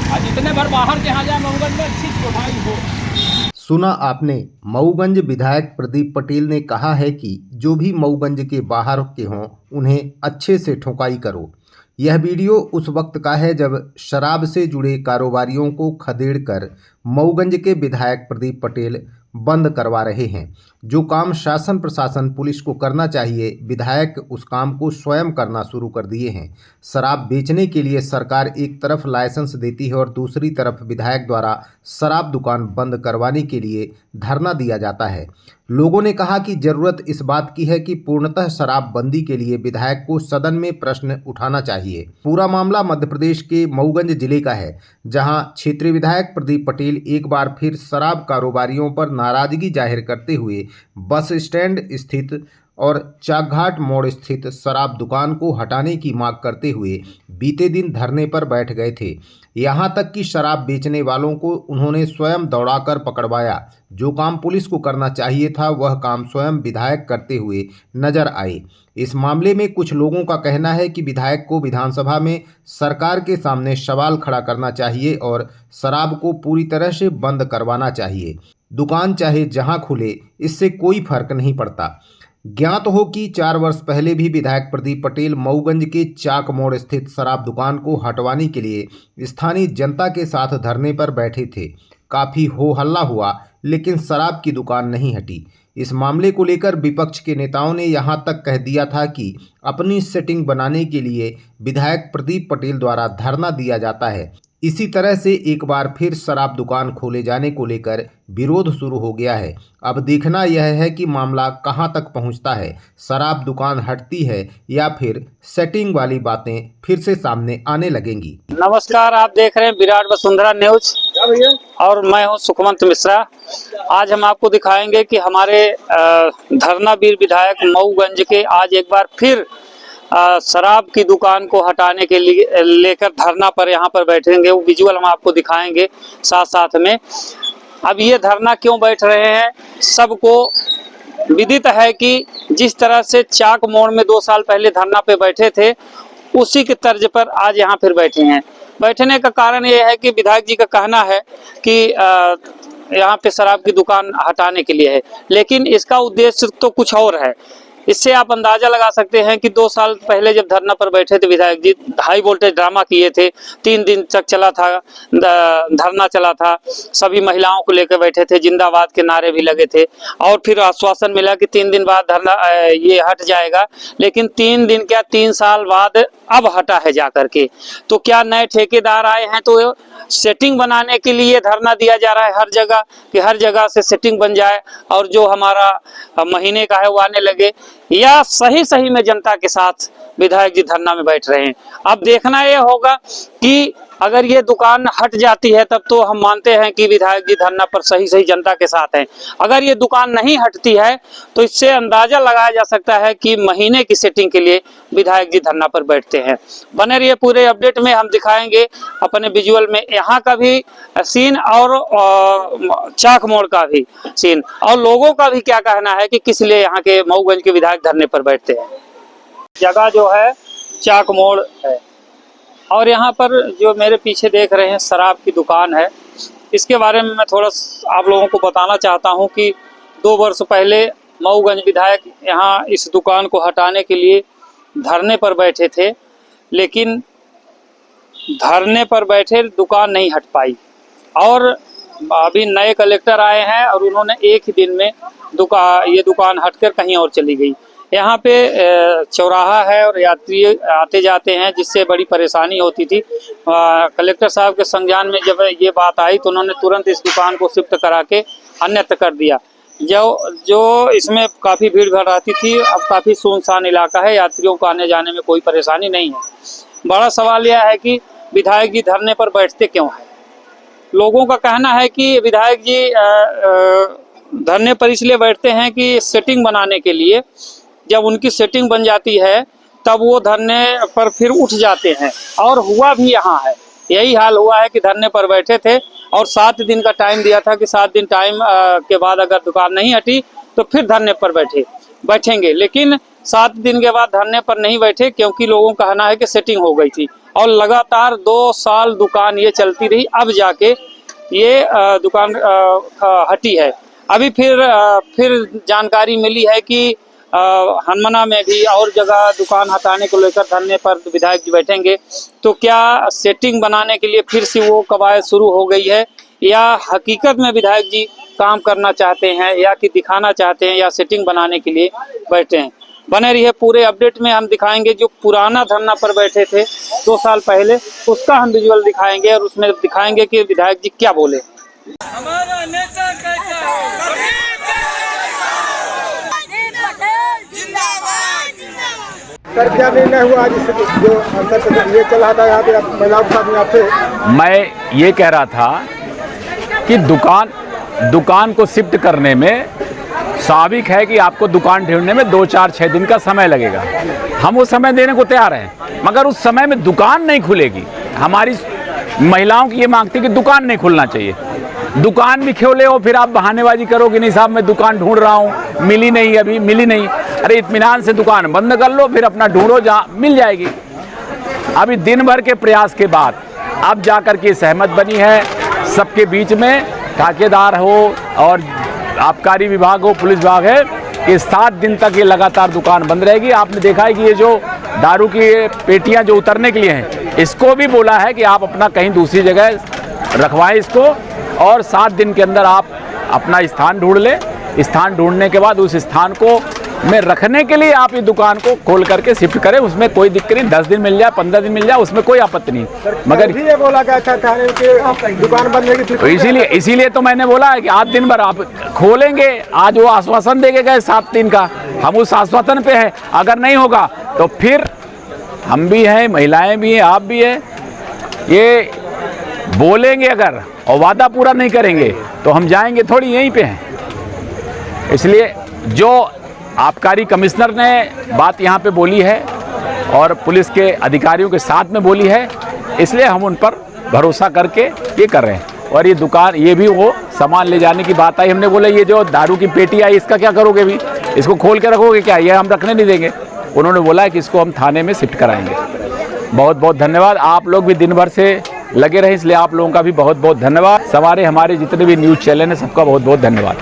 आज इतने भर बाहर के यहाँ जाए मऊगंज में अच्छी सफाई हो। सुना आपने, मऊगंज विधायक प्रदीप पटेल ने कहा है कि जो भी मऊगंज के बाहर के हों उन्हें अच्छे से ठुकाई करो। यह वीडियो उस वक्त का है जब शराब से जुड़े कारोबारियों को खदेड़कर मऊगंज के विधायक प्रदीप पटेल बंद करवा रहे हैं। जो काम शासन प्रशासन पुलिस को करना चाहिए, विधायक उस काम को स्वयं करना शुरू कर दिए हैं। शराब बेचने के लिए सरकार एक तरफ लाइसेंस देती है और दूसरी तरफ विधायक द्वारा शराब दुकान बंद करवाने के लिए धरना दिया जाता है। लोगों ने कहा कि जरूरत इस बात की है कि पूर्णतः शराबबंदी के लिए विधायक को सदन में प्रश्न उठाना चाहिए। पूरा मामला मध्य प्रदेश के मऊगंज जिले का है, जहां क्षेत्रीय विधायक प्रदीप पटेल एक बार फिर शराब कारोबारियों पर नाराजगी जाहिर करते हुए बस स्टैंड स्थित और चाकघाट मोड़ स्थित शराब दुकान को हटाने की मांग करते हुए बीते दिन धरने पर बैठ गए थे। यहां तक कि शराब बेचने वालों को उन्होंने स्वयं दौड़ाकर पकड़वाया। जो काम पुलिस को करना चाहिए था वह काम स्वयं विधायक करते हुए नजर आए। इस मामले में कुछ लोगों का कहना है कि विधायक को विधानसभा में सरकार के सामने सवाल खड़ा करना चाहिए और शराब को पूरी तरह से बंद करवाना चाहिए। दुकान चाहे जहां खुले, इससे कोई फर्क नहीं पड़ता। ज्ञात हो कि 4 वर्ष पहले भी विधायक प्रदीप पटेल मऊगंज के चाक मोड़ स्थित शराब दुकान को हटवाने के लिए स्थानीय जनता के साथ धरने पर बैठे थे। काफ़ी हो हल्ला हुआ, लेकिन शराब की दुकान नहीं हटी। इस मामले को लेकर विपक्ष के नेताओं ने यहां तक कह दिया था कि अपनी सेटिंग बनाने के लिए विधायक प्रदीप पटेल द्वारा धरना दिया जाता है। इसी तरह से एक बार फिर शराब दुकान खोले जाने को लेकर विरोध शुरू हो गया है। अब देखना यह है कि मामला कहां तक पहुंचता है। शराब दुकान हटती है या फिर सेटिंग वाली बातें फिर से सामने आने लगेंगी। नमस्कार, आप देख रहे हैं विराट वसुंधरा न्यूज और मैं हूं सुखवंत मिश्रा। आज हम आपको दिखाएंगे कि हमारे धरनावीर विधायक मऊगंज के आज एक बार फिर शराब की दुकान को हटाने के लिए लेकर धरना पर यहाँ पर बैठेंगे। वो विजुअल हम आपको दिखाएंगे साथ साथ में। अब ये धरना क्यों बैठ रहे हैं, सबको विदित है कि जिस तरह से चाक मोड़ में 2 साल पहले धरना पे बैठे थे, उसी के तर्ज पर आज यहाँ फिर बैठे हैं। बैठने का कारण ये है कि विधायक जी का कहना है कि यहाँ पे शराब की दुकान हटाने के लिए है, लेकिन इसका उद्देश्य तो कुछ और है। इससे आप अंदाजा लगा सकते हैं कि 2 साल पहले जब धरना पर बैठे थे विधायक जी, हाई वोल्टेज ड्रामा किए थे। 3 दिन तक चला था धरना, चला था। सभी महिलाओं को लेकर बैठे थे, जिंदाबाद के नारे भी लगे थे और फिर आश्वासन मिला कि 3 दिन बाद धरना ये हट जाएगा। लेकिन 3 दिन क्या, 3 साल बाद अब हटा है जाकर के। तो क्या नए ठेकेदार आए हैं तो सेटिंग बनाने के लिए धरना दिया जा रहा है हर जगह, कि हर जगह से सेटिंग बन जाए और जो हमारा महीने का है वो आने लगे, या सही में जनता के साथ विधायक जी धरना में बैठ रहे हैं। अब देखना ये होगा कि अगर ये दुकान हट जाती है तब तो हम मानते हैं कि विधायक जी धरना पर सही जनता के साथ हैं। अगर ये दुकान नहीं हटती है तो इससे अंदाजा लगाया जा सकता है कि महीने की सेटिंग के लिए विधायक जी धरना पर बैठते हैं। बने रहिए, पूरे अपडेट में हम दिखाएंगे अपने विजुअल में यहाँ का भी सीन और चाक मोड़ का भी सीन, और लोगों का भी क्या कहना है कि किस लिए यहाँ के मऊगंज के विधायक धरने पर बैठते हैं। जगह जो है चाक मोड़ है और यहाँ पर जो मेरे पीछे देख रहे हैं शराब की दुकान है। इसके बारे में मैं थोड़ा आप लोगों को बताना चाहता हूँ कि 2 वर्ष पहले मऊगंज विधायक यहाँ इस दुकान को हटाने के लिए धरने पर बैठे थे, लेकिन धरने पर बैठे दुकान नहीं हट पाई। और अभी नए कलेक्टर आए हैं और उन्होंने एक ही दिन में ये दुकान हटकर कहीं और चली गई। यहाँ पे चौराहा है और यात्री आते जाते हैं, जिससे बड़ी परेशानी होती थी। कलेक्टर साहब के संज्ञान में जब ये बात आई तो उन्होंने तुरंत इस दुकान को शिफ्ट करा के अन्यत्र कर दिया। जो इसमें काफ़ी भीड़ भाड़ रहती थी, अब काफ़ी सुनसान इलाका है, यात्रियों को आने जाने में कोई परेशानी नहीं है। बड़ा सवाल यह है कि विधायक जी धरने पर बैठते क्यों हैं। लोगों का कहना है कि विधायक जी धरने पर इसलिए बैठते हैं कि सेटिंग बनाने के लिए, जब उनकी सेटिंग बन जाती है तब वो धरने पर फिर उठ जाते हैं। और हुआ भी यहाँ है, यही हाल हुआ है कि धरने पर बैठे थे और 7 दिन का टाइम दिया था कि 7 दिन टाइम के बाद अगर दुकान नहीं हटी तो फिर धरने पर बैठेंगे। लेकिन 7 दिन के बाद धरने पर नहीं बैठे, क्योंकि लोगों का कहना है कि सेटिंग हो गई थी और लगातार 2 साल दुकान ये चलती रही, अब जाके ये दुकान हटी है। अभी फिर जानकारी मिली है कि हनुमाना में भी और जगह दुकान हटाने को लेकर धरने पर विधायक जी बैठेंगे। तो क्या सेटिंग बनाने के लिए फिर से वो कवायद शुरू हो गई है, या हकीकत में विधायक जी काम करना चाहते हैं, या कि दिखाना चाहते हैं, या सेटिंग बनाने के लिए बैठे हैं? बने रहिए, पूरे अपडेट में हम दिखाएंगे। जो पुराना धरना पर बैठे थे 2 साल पहले, उसका हम विजुअल दिखाएंगे और उसमें दिखाएंगे कि विधायक जी क्या बोले। हमारा नेता कैसा हो? सर, क्या निर्णय हुआ आज जो अंतर ये चल रहा था यहाँ पे महिलाओं के साथ में आपसे? मैं ये कह रहा था कि दुकान को शिफ्ट करने में स्वाभाविक है कि आपको दुकान ढूंढने में 2, 4, 6 दिन का समय लगेगा। हम वो समय देने को तैयार हैं, मगर उस समय में दुकान नहीं खुलेगी। हमारी महिलाओं की ये मांगती कि दुकान नहीं खुलना चाहिए। दुकान भी खोले हो फिर आप बहानेबाजी करोगे, नहीं साहब मैं दुकान ढूंढ रहा हूँ, मिली नहीं, अभी मिली नहीं। अरे इत्मीनान से दुकान बंद कर लो, फिर अपना ढूंढो, जहाँ मिल जाएगी। अभी दिन भर के प्रयास के बाद अब जाकर के सहमत बनी है सबके बीच में, ठेकेदार हो और आबकारी विभाग हो, पुलिस विभाग है, कि 7 दिन तक ये लगातार दुकान बंद रहेगी। आपने देखा है कि ये जो दारू की पेटियां जो उतरने के लिए हैं, इसको भी बोला है कि आप अपना कहीं दूसरी जगह रखवाएं इसको, और 7 दिन के अंदर आप अपना स्थान ढूंढ लें। स्थान ढूंढने के बाद उस स्थान को में रखने के लिए आप ये दुकान को खोल करके शिफ्ट करें, उसमें कोई दिक्कत नहीं। 10 दिन मिल जाए, 15 दिन मिल जाए, उसमें कोई आपत्ति नहीं। मगर ये बोला गया था कि दुकान बंद होगी, तो इसीलिए तो मैंने बोला है कि आज दिन भर आप खोलेंगे। आज वो आश्वासन देके गए 7 दिन का, हम उस आश्वासन पे हैं। अगर नहीं होगा तो फिर हम भी हैं, महिलाएं भी हैं, आप भी हैं। ये बोलेंगे अगर और वादा पूरा नहीं करेंगे तो हम जाएंगे थोड़ी, यहीं पे हैं। इसलिए जो आबकारी कमिश्नर ने बात यहाँ पे बोली है और पुलिस के अधिकारियों के साथ में बोली है, इसलिए हम उन पर भरोसा करके ये कर रहे हैं। और ये दुकान, ये भी वो सामान ले जाने की बात आई, हमने बोला ये जो दारू की पेटी आई इसका क्या करोगे? भी इसको खोल के रखोगे क्या? ये हम रखने नहीं देंगे। उन्होंने बोला है कि इसको हम थाने में शिफ्ट कराएंगे। बहुत बहुत धन्यवाद। आप लोग भी दिन भर से लगे रहे, इसलिए आप लोगों का भी बहुत बहुत धन्यवाद। हमारे जितने भी न्यूज़ चैनल हैं सबका बहुत बहुत धन्यवाद।